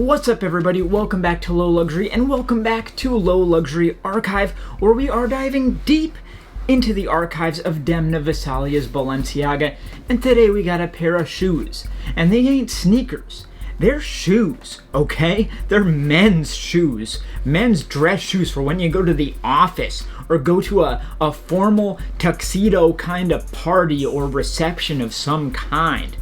What's up, everybody? Welcome back to Low Luxury, and welcome back to Low Luxury Archive, where we are diving deep into the archives of Demna Gvasalia's Balenciaga. And today we got a pair of shoes, and they ain't sneakers. They're shoes, okay? They're men's shoes. Men's dress shoes for when you go to the office or go to a formal tuxedo kind of party or reception of some kind.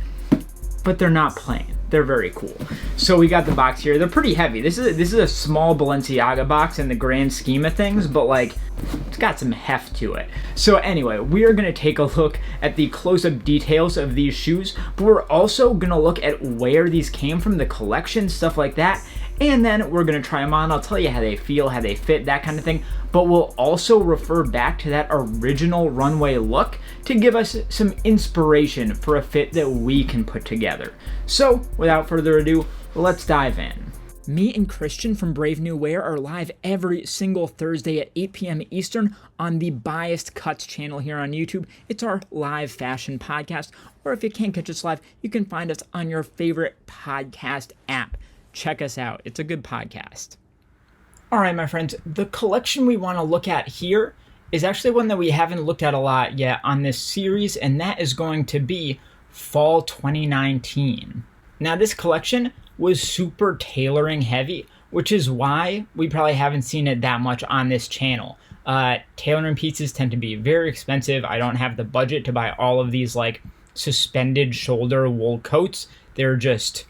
But they're not plain. They're very cool. So we got the box here. They're pretty heavy. This is a small Balenciaga box in the grand scheme of things, but like, it's got some heft to it. So anyway, we are going to take a look at the close-up details of these shoes, but we're also going to look at where these came from, the collection, stuff like that, and then we're going to try them on. I'll tell you how they feel, how they fit, that kind of thing, but we'll also refer back to that original runway look to give us some inspiration for a fit that we can put together. So, without further ado, let's dive in. Me and Christian from Brave New Wear are live every single Thursday at 8 p.m. Eastern on the Biased Cuts channel here on YouTube. It's our live fashion podcast, or if you can't catch us live, you can find us on your favorite podcast app. Check us out. It's a good podcast. All right, my friends, the collection we want to look at here is actually one that we haven't looked at a lot yet on this series, and that is going to be Fall 2019. Now, this collection was super tailoring heavy, which is why we probably haven't seen it that much on this channel. Tailoring pieces tend to be very expensive. I don't have the budget to buy all of these like suspended shoulder wool coats. They're just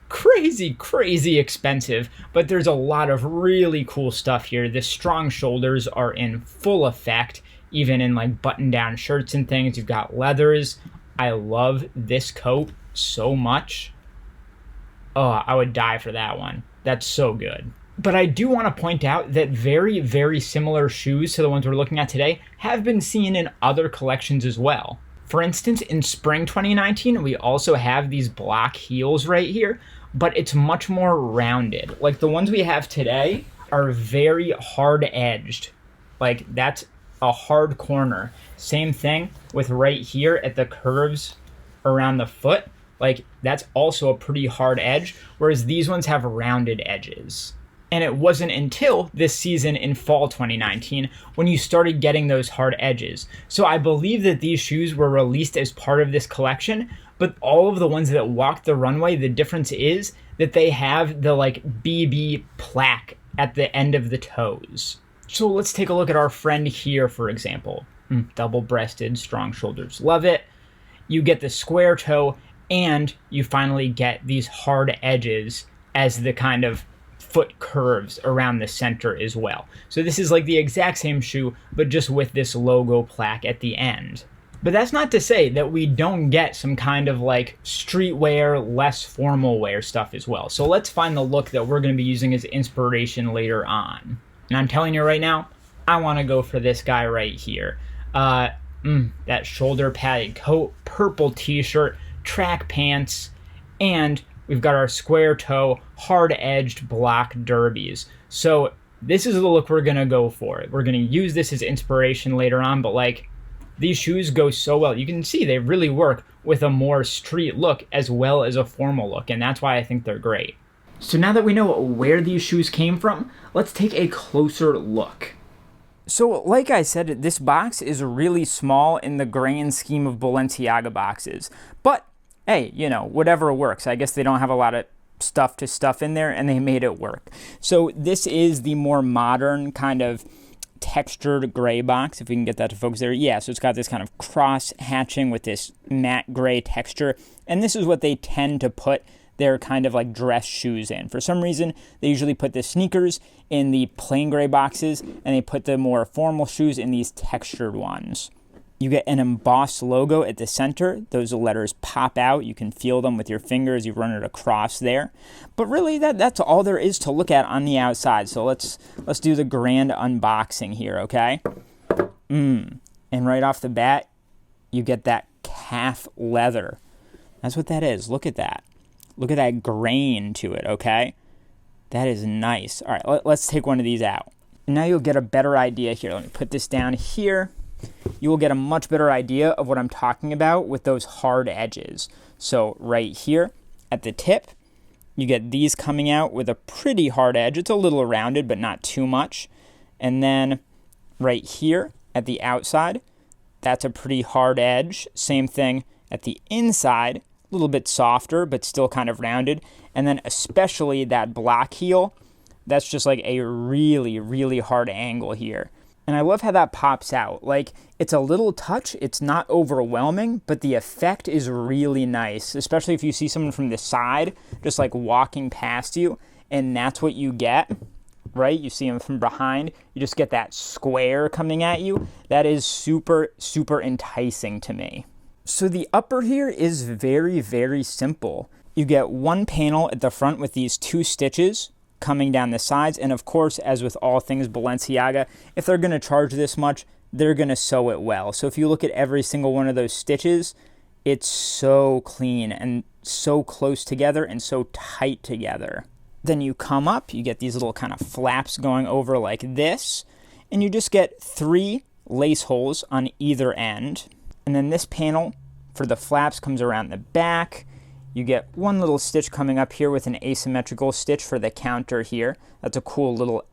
crazy expensive, but there's a lot of really cool stuff here. The strong shoulders are in full effect, even in like button-down shirts and things. You've got leathers. I love this coat so much. Oh, I would die for that one. That's so good. But I do want to point out that very similar shoes to the ones we're looking at today have been seen in other collections as well. For instance, in spring 2019, we also have these block heels right here, but it's much more rounded. Like the ones we have today are very hard edged. Like that's a hard corner. Same thing with right here at the curves around the foot. Like that's also a pretty hard edge, whereas these ones have rounded edges. And it wasn't until this season in fall 2019 when you started getting those hard edges. So I believe that these shoes were released as part of this collection, but all of the ones that walked the runway, the difference is that they have the like BB plaque at the end of the toes. So let's take a look at our friend here, for example. Double-breasted, strong shoulders. Love it. You get the square toe, and you finally get these hard edges as the kind of foot curves around the center as well. So this is like the exact same shoe, but just with this logo plaque at the end. But that's not to say that we don't get some kind of like streetwear, less formal wear stuff as well. So let's find the look that we're going to be using as inspiration later on. And I'm telling you right now, I want to go for this guy right here. That shoulder padded coat, purple t-shirt, track pants, and we've got our square toe, hard-edged block derbies. So this is the look we're going to go for. We're going to use this as inspiration later on, but like these shoes go so well. You can see they really work with a more street look as well as a formal look, and that's why I think they're great. So now that we know where these shoes came from, let's take a closer look. So like I said, this box is really small in the grand scheme of Balenciaga boxes, but hey, you know, whatever works. I guess they don't have a lot of stuff to stuff in there, and they made it work. So this is the more modern kind of textured gray box, if we can get that to focus there. Yeah, so it's got this kind of cross hatching with this matte gray texture, and this is what they tend to put their kind of like dress shoes in. For some reason, they usually put the sneakers in the plain gray boxes, and they put the more formal shoes in these textured ones. You get an embossed logo at the center. Those letters pop out. You can feel them with your fingers. You run it across there. But really, that's all there is to look at on the outside. So let's do the grand unboxing here, okay? And right off the bat, you get that calf leather. That's what that is. Look at that. Look at that grain to it, okay? That is nice. All right, let's take one of these out. Now you'll get a better idea here. Let me put this down here. You will get a much better idea of what I'm talking about with those hard edges. So right here at the tip, You get these coming out with a pretty hard edge. It's a little rounded, but not too much. And then right here at the outside, that's a pretty hard edge. Same thing at the inside, a little bit softer, but still kind of rounded. And then especially that black heel, that's just like a really, really hard angle here. And I love how that pops out. Like, it's a little touch, it's not overwhelming, but the effect is really nice, especially if you see someone from the side just like walking past you, and that's what you get, right? You see them from behind, you just get that square coming at you. That is super, super enticing to me. So the upper here is very, very simple. You get one panel at the front with these 2 stitches coming down the sides, and of course, as with all things Balenciaga, if they're going to charge this much, they're going to sew it well. So if you look at every single one of those stitches, it's so clean and so close together and so tight together. Then you come up, you get these little kind of flaps going over like this, and you just get 3 lace holes on either end. And then this panel for the flaps comes around the back. You get one little stitch coming up here with an asymmetrical stitch for the counter here. That's a cool little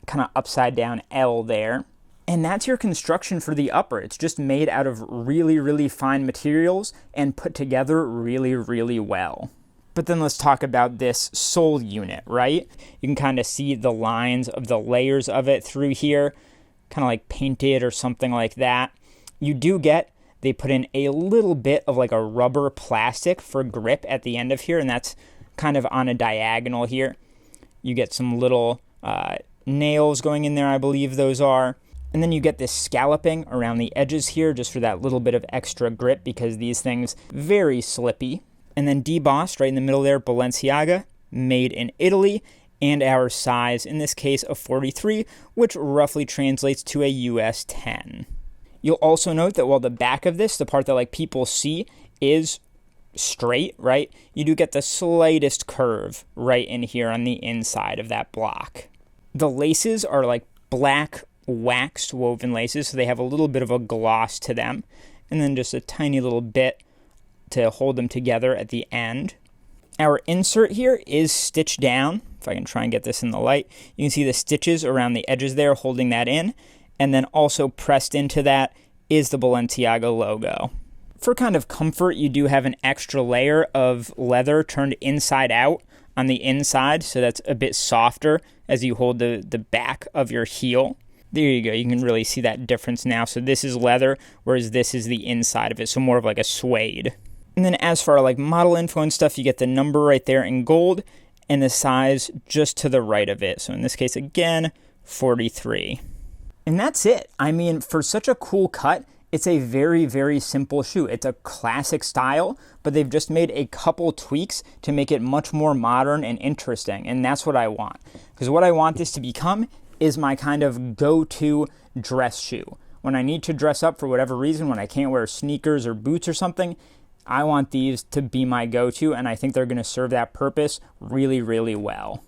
kind of upside down L there. And that's your construction for the upper. It's just made out of really, really fine materials and put together really, really well. But then let's talk about this sole unit, right? You can kind of see the lines of the layers of it through here, kind of like painted or something like that. You do get, they put in a little bit of like a rubber plastic for grip at the end of here, and that's kind of on a diagonal here. You get some little nails going in there, I believe those are. And then you get this scalloping around the edges here just for that little bit of extra grip, because these things very slippy. And then debossed right in the middle there, Balenciaga, made in Italy, and our size, in this case, a 43, which roughly translates to a US 10. You'll also note that while the back of this, the part that like people see, is straight, right? You do get the slightest curve right in here on the inside of that block. The laces are like black waxed woven laces, so they have a little bit of a gloss to them, and then just a tiny little bit to hold them together at the end. Our insert here is stitched down. If I can try and get this in the light, you can see the stitches around the edges there holding that in. And then also pressed into that is the Balenciaga logo. For kind of comfort, you do have an extra layer of leather turned inside out on the inside, so that's a bit softer as you hold the back of your heel. There you go, you can really see that difference now. So this is leather, whereas this is the inside of it, so more of like a suede. And then as for like model info and stuff, you get the number right there in gold and the size just to the right of it. So in this case, again, 43. And that's it. I mean, for such a cool cut, it's a very, very simple shoe. It's a classic style, but they've just made a couple tweaks to make it much more modern and interesting. And that's what I want. Because what I want this to become is my kind of go-to dress shoe. When I need to dress up for whatever reason, when I can't wear sneakers or boots or something, I want these to be my go-to, and I think they're going to serve that purpose really, really well.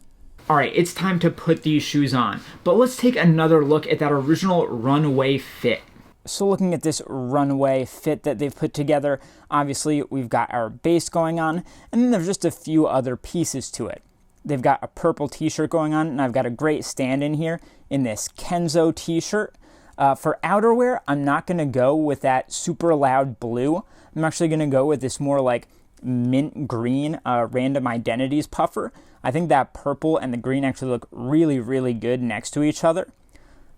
All right, it's time to put these shoes on, but let's take another look at that original runway fit. So looking at this runway fit that they've put together, obviously we've got our base going on, and then there's just a few other pieces to it. They've got a purple t-shirt going on, and I've got a great stand-in here in this Kenzo t-shirt. For outerwear, I'm not going to go with that super loud blue. I'm actually going to go with this more like mint green Random Identities puffer. I think that purple and the green actually look really, really good next to each other.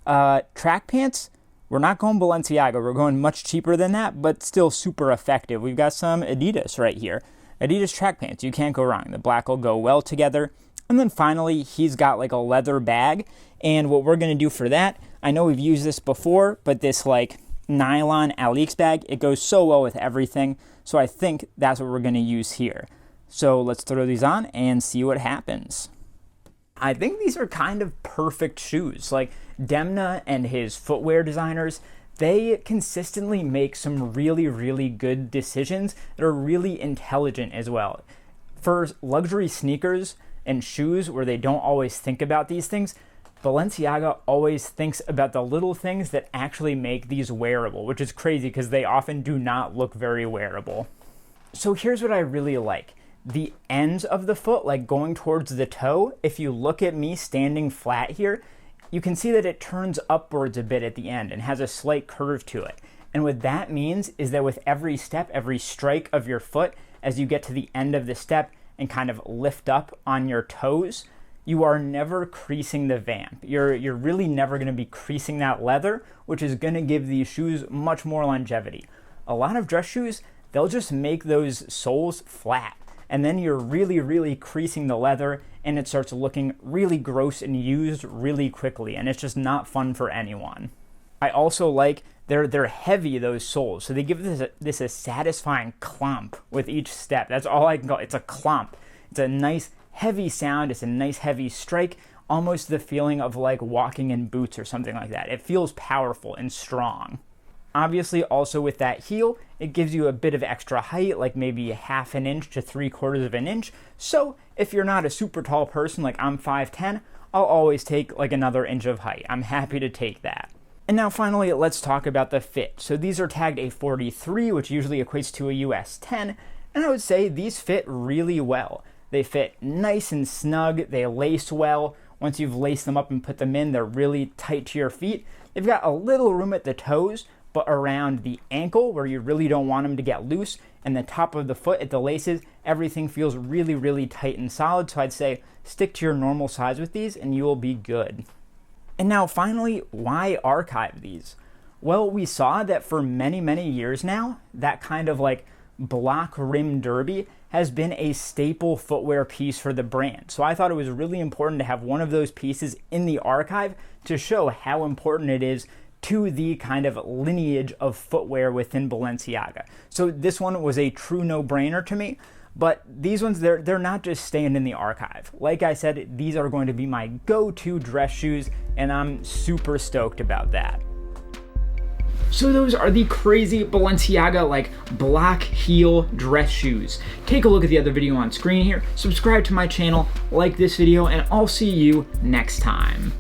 Track pants, we're not going Balenciaga. We're going much cheaper than that, but still super effective. We've got some Adidas right here. Adidas track pants, you can't go wrong. The black will go well together. And then finally, he's got like a leather bag. And what we're going to do for that, I know we've used this before, but this like nylon Alix bag, it goes so well with everything. So I think that's what we're going to use here. So let's throw these on and see what happens. I think these are kind of perfect shoes. Like Demna and his footwear designers, they consistently make some really, really good decisions that are really intelligent as well. For luxury sneakers and shoes where they don't always think about these things, Balenciaga always thinks about the little things that actually make these wearable, which is crazy because they often do not look very wearable. So here's what I really like. the ends of the foot, like going towards the toe, if you look at me standing flat here, you can see that it turns upwards a bit at the end and has a slight curve to it. And what that means is that with every step, every strike of your foot, as you get to the end of the step and kind of lift up on your toes, you are never creasing the vamp. You're really never going to be creasing that leather, which is going to give these shoes much more longevity. A lot of dress shoes, they'll just make those soles flat, and then you're really creasing the leather, and it starts looking really gross and used really quickly, and it's just not fun for anyone. I also like they're heavy, those soles, so they give this a satisfying clomp with each step. That's all I can call it. It's a clomp. It's a nice heavy sound. It's a nice heavy strike, almost the feeling of like walking in boots or something like that. It feels powerful and strong. Obviously, also with that heel, it gives you a bit of extra height, like maybe 1/2 an inch to 3/4 of an inch. So if you're not a super tall person, like I'm 5'10", I'll always take like another inch of height. I'm happy to take that. And now finally, let's talk about the fit. So these are tagged a 43, which usually equates to a US 10, and I would say these fit really well. They fit nice and snug, they lace well. Once you've laced them up and put them in, they're really tight to your feet. They've got a little room at the toes, but around the ankle where you really don't want them to get loose, and the top of the foot at the laces, everything feels really tight and solid. So I'd say stick to your normal size with these and you will be good. And now finally, why archive these? Well, we saw that for many years now, that kind of like block rim derby has been a staple footwear piece for the brand. So I thought it was really important to have one of those pieces in the archive to show how important it is to the kind of lineage of footwear within Balenciaga. So this one was a true no-brainer to me, but these ones, they're not just staying in the archive. Like I said, these are going to be my go-to dress shoes, and I'm super stoked about that. So those are the crazy Balenciaga like black heel dress shoes. Take a look at the other video on screen here, subscribe to my channel, like this video, and I'll see you next time.